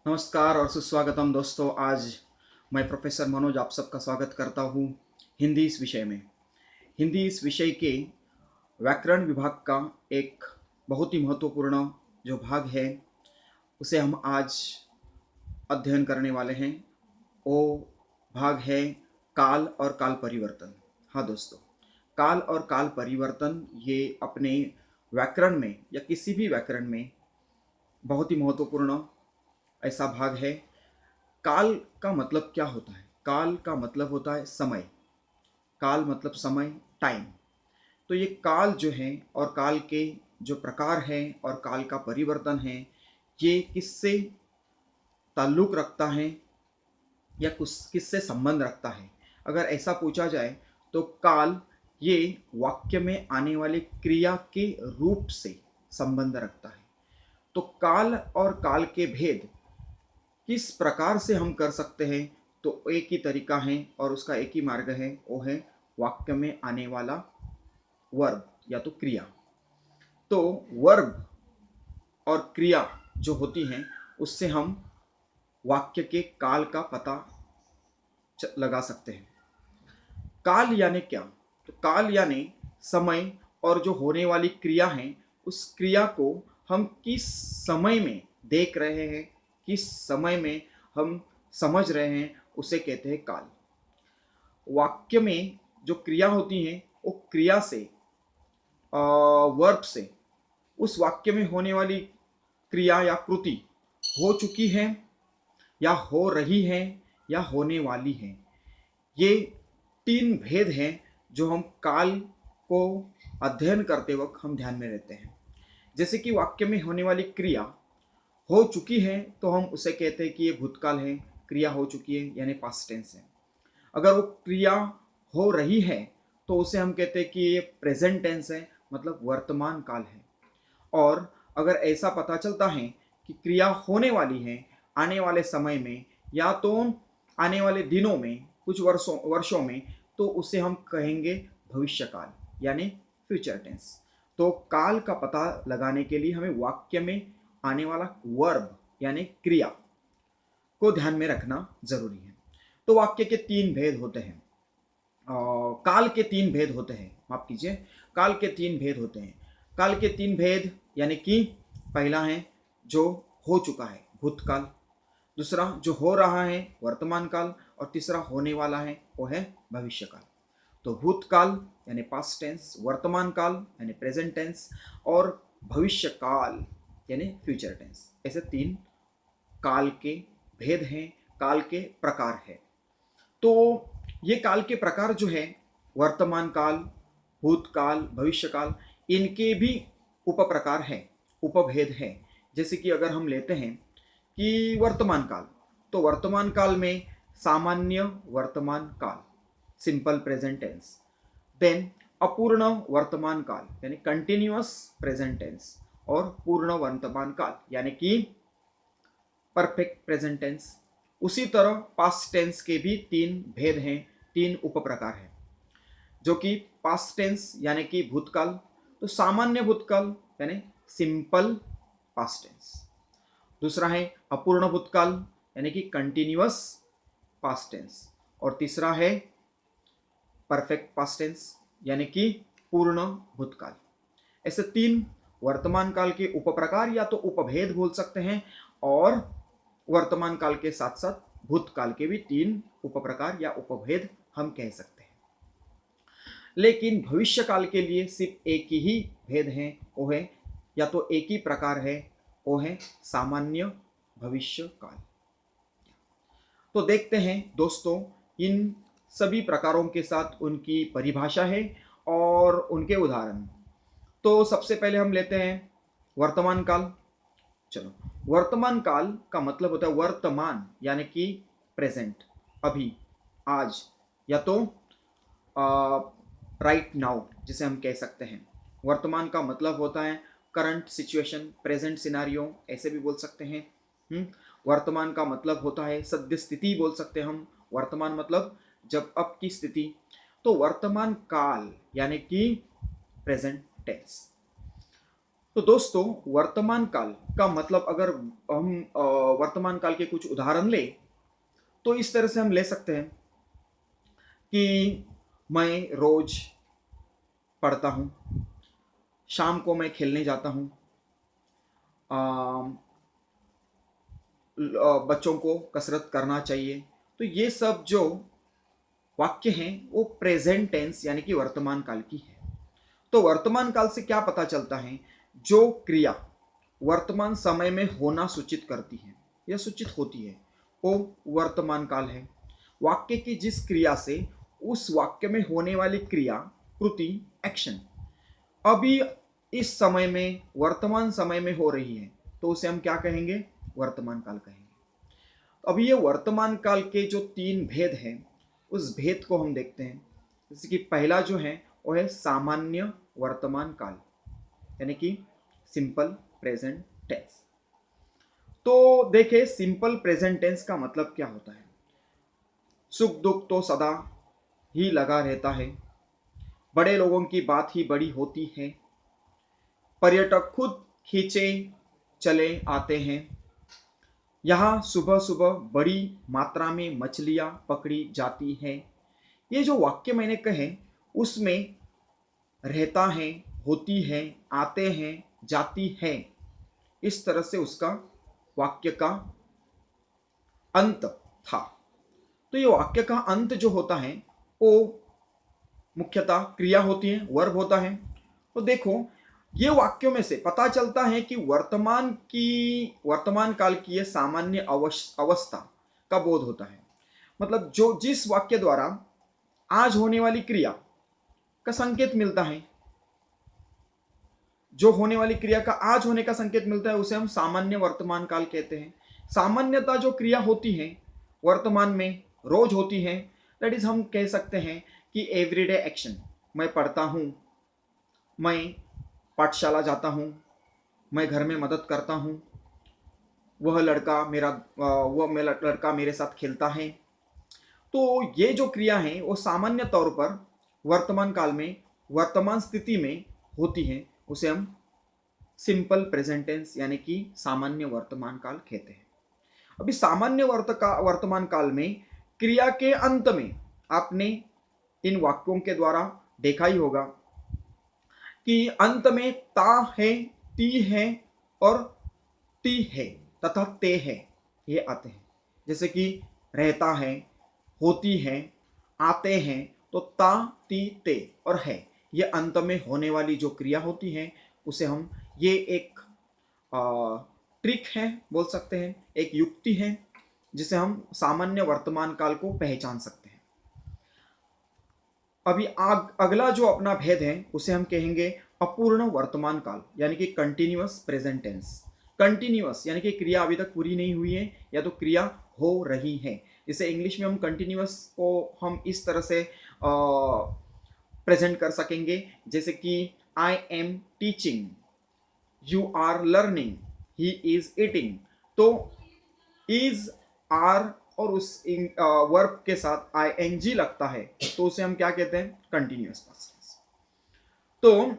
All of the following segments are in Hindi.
नमस्कार और सुस्वागतम दोस्तों। आज मैं प्रोफेसर मनोज आप सबका स्वागत करता हूँ हिंदी इस विषय में। हिंदी इस विषय के व्याकरण विभाग का एक बहुत ही महत्वपूर्ण जो भाग है उसे हम आज अध्ययन करने वाले हैं। वो भाग है काल और काल परिवर्तन। हाँ दोस्तों, काल और काल परिवर्तन ये अपने व्याकरण में या किसी भी व्याकरण में बहुत ही महत्वपूर्ण ऐसा भाग है। काल का मतलब क्या होता है? काल का मतलब होता है समय। काल मतलब समय, टाइम। तो ये काल जो है और काल के जो प्रकार हैं और काल का परिवर्तन है, ये किससे ताल्लुक़ रखता है या किससे संबंध रखता है? अगर ऐसा पूछा जाए तो काल ये वाक्य में आने वाले क्रिया के रूप से संबंध रखता है। तो काल और काल के भेद किस प्रकार से हम कर सकते हैं? तो एक ही तरीका है और उसका एक ही मार्ग है, वो है वाक्य में आने वाला वर्ब या तो क्रिया। तो वर्ब और क्रिया जो होती हैं उससे हम वाक्य के काल का पता लगा सकते हैं। काल यानी क्या? तो काल यानी समय और जो होने वाली क्रिया है उस क्रिया को हम किस समय में देख रहे हैं, किस समय में हम समझ रहे हैं, उसे कहते हैं काल। वाक्य में जो क्रिया होती है वो क्रिया से वर्ब से उस वाक्य में होने वाली क्रिया या कृति हो चुकी है या हो रही है या होने वाली है। ये तीन भेद हैं जो हम काल को अध्ययन करते वक्त हम ध्यान में रहते हैं। जैसे कि वाक्य में होने वाली क्रिया हो चुकी है तो हम उसे कहते हैं कि ये भूतकाल है, क्रिया हो चुकी है यानी पास्ट टेंस है। अगर वो क्रिया हो रही है तो उसे हम कहते हैं कि ये प्रेजेंट टेंस है, मतलब वर्तमान काल है। और अगर ऐसा पता चलता है कि क्रिया होने वाली है आने वाले समय में या तो आने वाले दिनों में, कुछ वर्षों में, तो उसे हम कहेंगे भविष्य काल यानी फ्यूचर टेंस। तो काल का पता लगाने के लिए हमें वाक्य में आने वाला वर्ब यानी क्रिया को ध्यान में रखना जरूरी है। तो वाक्य के तीन भेद होते हैं। काल के तीन भेद होते हैं, माफ कीजिए, काल के तीन भेद होते हैं। काल के तीन भेद यानी कि पहला है जो हो चुका है, भूतकाल। दूसरा जो हो रहा है, वर्तमान काल। और तीसरा होने वाला है, वो है भविष्य काल। तो भूतकाल यानी पास्ट टेंस, वर्तमान काल यानी प्रेजेंट टेंस और भविष्य काल यानी फ्यूचर टेंस। ऐसे तीन काल के भेद हैं, काल के प्रकार हैं। तो ये काल के प्रकार जो है, वर्तमान काल, भूतकाल, भविष्य काल, इनके भी उपप्रकार हैं, उपभेद हैं। जैसे कि अगर हम लेते हैं कि वर्तमान काल, तो वर्तमान काल में सामान्य वर्तमान काल, सिंपल प्रेजेंट टेंस। देन अपूर्ण वर्तमान काल यानी कंटिन्यूअस प्रेजेंट टेंस। और पूर्ण वर्तमान काल यानी कि परफेक्ट प्रेजेंट टेंस। उसी तरह पास्ट टेंस के भी तीन भेद हैं, तीन उपप्रकार हैं। जो कि पास्ट टेंस यानी कि भूतकाल, तो सामान्य भूतकाल यानी सिंपल पास्ट टेंस। दूसरा है अपूर्ण भूतकाल यानी कि कंटिन्यूअस पास्ट टेंस। और तीसरा है परफेक्ट पास्ट टेंस यानी कि पूर्ण भूतकाल। ऐसे तीन वर्तमान काल के उपप्रकार या तो उपभेद बोल सकते हैं, और वर्तमान काल के साथ साथ भूतकाल के भी तीन उपप्रकार या उपभेद हम कह सकते हैं। लेकिन भविष्य काल के लिए सिर्फ एक ही भेद है, वो है या तो एक ही प्रकार है, वो है सामान्य भविष्य काल। तो देखते हैं दोस्तों, इन सभी प्रकारों के साथ उनकी परिभाषा है और उनके उदाहरण। तो सबसे पहले हम लेते हैं वर्तमान काल। चलो, वर्तमान काल का मतलब होता है वर्तमान यानी कि प्रेजेंट, अभी, आज, या तो राइट नाउ जिसे हम कह सकते हैं। वर्तमान का मतलब होता है करंट सिचुएशन, प्रेजेंट सिनारियो, ऐसे भी बोल सकते हैं। वर्तमान का मतलब होता है सद्य स्थिति, बोल सकते हैं हम। वर्तमान मतलब जब अब की स्थिति। तो वर्तमान काल यानी कि प्रेजेंट टेंस। तो दोस्तों, वर्तमान काल का मतलब अगर हम वर्तमान काल के कुछ उदाहरण लें तो इस तरह से हम ले सकते हैं कि मैं रोज पढ़ता हूँ, शाम को मैं खेलने जाता हूँ, बच्चों को कसरत करना चाहिए। तो ये सब जो वाक्य हैं वो प्रेजेंट टेंस यानी कि वर्तमान काल की है। तो वर्तमान काल से क्या पता चलता है? जो क्रिया वर्तमान समय में होना सूचित करती है या सूचित होती है वो वर्तमान काल है। वाक्य की जिस क्रिया से उस वाक्य में होने वाली क्रिया, कृति, एक्शन अभी इस समय में, वर्तमान समय में हो रही है तो उसे हम क्या कहेंगे? वर्तमान काल कहेंगे। अभी ये वर्तमान काल के जो तीन भेद हैं उस भेद को हम देखते हैं। जैसे कि पहला जो है वो है सामान्य वर्तमान काल यानी कि सिंपल प्रेजेंट टेंस। तो देखिए, सिंपल प्रेजेंट टेंस का मतलब क्या होता है? सुख दुख तो सदा ही लगा रहता है, बड़े लोगों की बात ही बड़ी होती है, पर्यटक खुद खींचे चले आते हैं, यहाँ सुबह सुबह बड़ी मात्रा में मछलियाँ पकड़ी जाती हैं। ये जो वाक्य मैंने कहे उसमें रहता है, होती है, आते हैं, जाती है, इस तरह से उसका वाक्य का अंत था। तो ये वाक्य का अंत जो होता है वो मुख्यतः क्रिया होती है, वर्ब होता है। तो देखो, ये वाक्यों में से पता चलता है कि वर्तमान काल की ये सामान्य अवस्था का बोध होता है। मतलब जो जिस वाक्य द्वारा आज होने वाली क्रिया का संकेत मिलता है, जो होने वाली क्रिया का आज होने का संकेत मिलता है उसे हम सामान्य वर्तमान काल कहते हैं। सामान्यतः जो क्रिया होती है वर्तमान में रोज होती है, दैट इज हम कह सकते हैं कि एवरीडे एक्शन। मैं पढ़ता हूँ, मैं पाठशाला जाता हूँ, मैं घर में मदद करता हूँ, वह लड़का मेरे साथ खेलता है। तो ये जो क्रिया है वो सामान्य तौर पर वर्तमान काल में, वर्तमान स्थिति में होती है, उसे हम सिंपल प्रेजेंट टेंस यानी कि सामान्य वर्तमान काल कहते हैं। अभी सामान्य वर्तमान काल में क्रिया के अंत में आपने इन वाक्यों के द्वारा देखा ही होगा कि अंत में ता है, ती है और ती है तथा ते है, ये आते हैं। जैसे कि रहता है, होती है, आते हैं, तो ता, ती, ते और है, ये अंत में होने वाली जो क्रिया होती है उसे हम, ये एक ट्रिक है बोल सकते हैं, एक युक्ति है जिसे हम सामान्य वर्तमान काल को पहचान सकते हैं। अभी अगला जो अपना भेद है उसे हम कहेंगे अपूर्ण वर्तमान काल यानी कि कंटिन्यूअस प्रेजेंट टेंस। कंटिन्यूअस यानी कि क्रिया अभी तक पूरी नहीं हुई है या तो क्रिया हो रही है। जैसे इंग्लिश में हम कंटिन्यूअस को हम इस तरह से प्रेजेंट कर सकेंगे, जैसे कि I am teaching, you are learning, he is eating. तो इज, आर और उस वर्ब के साथ आईएनजी लगता है तो उसे हम क्या कहते हैं? Continuous past tense. तो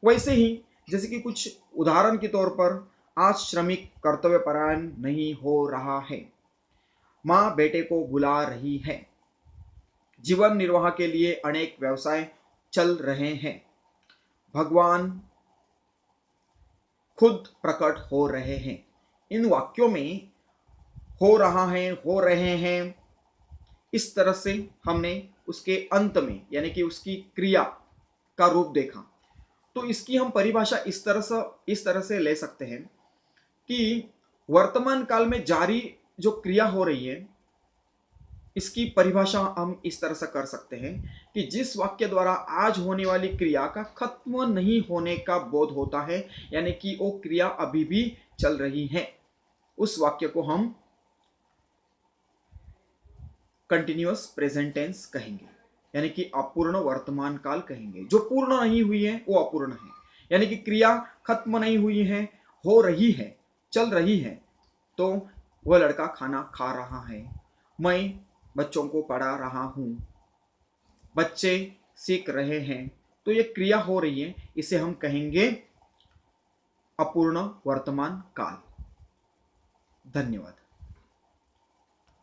वैसे ही जैसे कि कुछ उदाहरण के तौर पर, आज श्रमिक कर्तव्यपरायण नहीं हो रहा है, माँ बेटे को बुला रही है, जीवन निर्वाह के लिए अनेक व्यवसाय चल रहे हैं, भगवान खुद प्रकट हो रहे हैं। इन वाक्यों में हो रहा है, हो रहे हैं, इस तरह से हमने उसके अंत में यानी कि उसकी क्रिया का रूप देखा। तो इसकी हम परिभाषा इस तरह से ले सकते हैं कि वर्तमान काल में जारी जो क्रिया हो रही है इसकी परिभाषा हम इस तरह से कर सकते हैं कि जिस वाक्य द्वारा आज होने वाली क्रिया का खत्म नहीं होने का बोध होता है यानी कि वो क्रिया अभी भी चल रही है, उस वाक्य को हम कंटिन्यूअस प्रेजेंट टेंस कहेंगे यानी कि अपूर्ण वर्तमान काल कहेंगे। जो पूर्ण नहीं हुई है वो अपूर्ण है, यानी कि क्रिया खत्म नहीं हुई है, हो रही है, चल रही है। तो वह लड़का खाना खा रहा है, मैं बच्चों को पढ़ा रहा हूँ, बच्चे सीख रहे हैं। तो ये क्रिया हो रही है, इसे हम कहेंगे अपूर्ण वर्तमान काल। धन्यवाद।